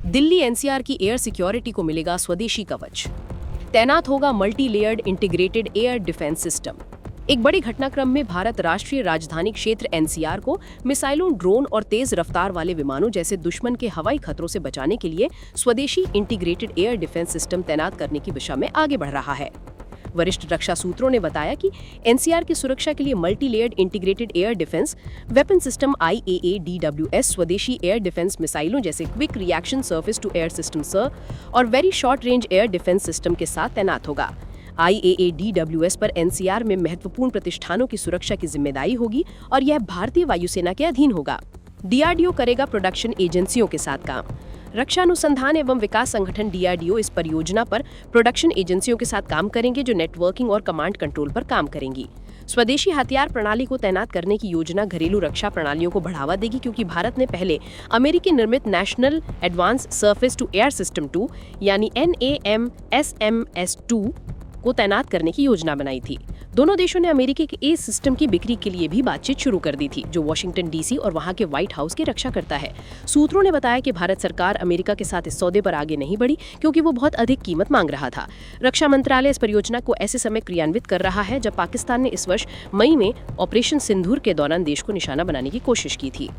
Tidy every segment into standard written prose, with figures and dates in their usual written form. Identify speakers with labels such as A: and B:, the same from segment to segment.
A: Delhi NCR की air security को मिलेगा स्वदेशी कवच। तैनात होगा multi layered integrated air defence system. एक बड़ी घटनाक्रम में भारत राष्ट्रीय राजधानी क्षेत्र एनसीआर को मिसाइलों, ड्रोन और तेज रफ्तार वाले विमानों जैसे दुश्मन के हवाई खतरों से बचाने के लिए स्वदेशी इंटीग्रेटेड एयर डिफेंस सिस्टम तैनात करने की दिशा में आगे बढ़ रहा है। वरिष्ठ रक्षा सूत्रों ने बताया कि एनसीआर की सुरक्षा के लिए multi layered integrated air defence weapon system IAADWS स्वदेशी एयर डिफेंस मिसाइलों जैसे quick reaction surface to air system सर और very short range air defence system के साथ तैनात होगा। IAADWS पर एनसीआर में महत्वपूर्ण प्रतिष्ठानों की सुरक्षा की जिम्मेदारी होगी और यह भारतीय वायुसेना के अधीन होगा। DRDO करेगा प्रोडक्शन एजेंसियों के साथ काम। रक्षा अनुसंधान एवं विकास संगठन DRDO इस परियोजना पर प्रोडक्शन एजेंसियों के साथ काम करेंगे जो नेटवर्किंग और कमांड कंट्रोल पर काम करेंगी। स्वदेशी हथियार प्रणाली को तैनात करने की योजना घरेलू रक्षा प्रणालियों को बढ़ावा देगी क्योंकि भारत ने पहले अमेरिकी निर्मित national advanced surface to air system 2 यानी NAMSMS2 को तैनात करने की योजना बनाई थी। दोनों देशों ने अमेरिकी के इस सिस्टम की बिक्री के लिए भी बातचीत शुरू कर दी थी, जो वॉशिंगटन DC और वहां के व्हाइट हाउस की रक्षा करता है। सूत्रों ने बताया कि भारत सरकार अमेरिका के साथ इस सौदे पर आगे नहीं बढ़ी क्योंकि वो बहुत अधिक कीमत मांग रहा था। रक्षा मंत्रालय इस परियोजना को ऐसे समय क्रियान्वित कर रहा है जब पाकिस्तान ने इस वर्ष मई में ऑपरेशन सिंदूर के दौरान देश को निशाना बनाने की कोशिश की थी।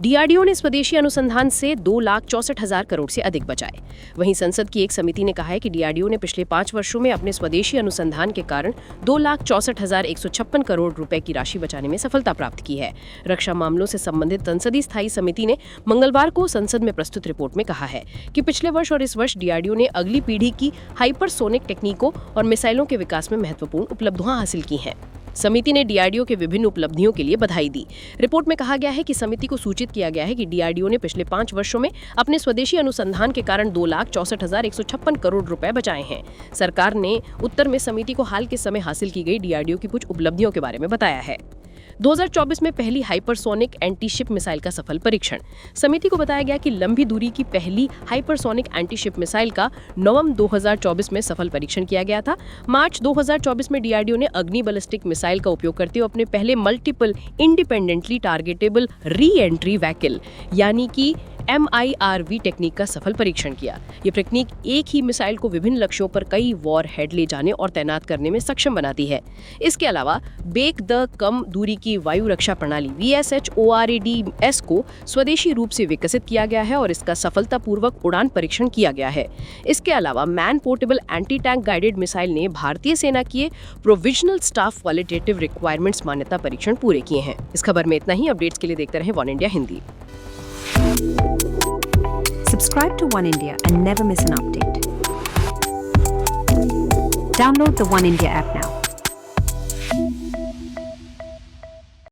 A: DRDO ने स्वदेशी अनुसंधान से 2,64,000 करोड़ से अधिक बचाए। वहीं संसद की एक समिति ने कहा है कि DRDO ने पिछले 5 वर्षों में अपने स्वदेशी अनुसंधान के कारण 2,64,156 करोड़ रुपए की राशि बचाने में सफलता प्राप्त की है। रक्षा मामलों से संबंधित संसदीय स्थायी समिति ने मंगलवार को संसद में प्रस्तुत रिपोर्ट में कहा है कि पिछले वर्ष और इस वर्ष DRDO ने अगली पीढ़ी की हाइपरसोनिक तकनीकों और मिसाइलों के विकास में महत्वपूर्ण उपलब्धियां हासिल की हैं। समिति ने DRDO के विभिन्न उपलब्धियों के लिए बधाई दी। रिपोर्ट में कहा गया है कि समिति को सूचित किया गया है कि DRDO ने पिछले 5 वर्षों में अपने स्वदेशी अनुसंधान के कारण 2,64,156 करोड़ रुपए बचाए हैं। सरकार ने उत्तर में समिति को हाल के समय हासिल की गई DRDO की कुछ उपलब्धियों के बारे में बताया है। 2024 में पहली हाइपरसोनिक एंटीशिप मिसाइल का सफल परीक्षण। समिति को बताया गया कि लंबी दूरी की पहली हाइपरसोनिक एंटीशिप मिसाइल का नवंबर 2024 में सफल परीक्षण किया गया था। मार्च 2024 में DRDO ने अग्नि बैलिस्टिक मिसाइल का उपयोग करते हुए अपने पहले multiple independently targetable re entry vehicle यानी कि MIRV टेक्निक का सफल परीक्षण किया। ये टेक्निक एक ही मिसाइल को विभिन्न लक्ष्यों पर कई वॉर हेड ले जाने और तैनात करने में सक्षम बनाती है। इसके अलावा बेक द कम दूरी की वायु रक्षा प्रणाली VSHORADS को स्वदेशी रूप से विकसित किया गया है और इसका सफलतापूर्वक उड़ान परीक्षण किया गया है। इसके अलावा man portable anti tank guided missile ने भारतीय सेना के प्रोविजनल स्टाफ क्वालिटेटिव रिक्वायरमेंट्स मान्यता परीक्षण पूरे किए हैं। इस खबर में इतना ही। अपडेट्स के लिए देखते रहें one India Hindi.
B: Subscribe to One India and never miss an update. Download the One India app now.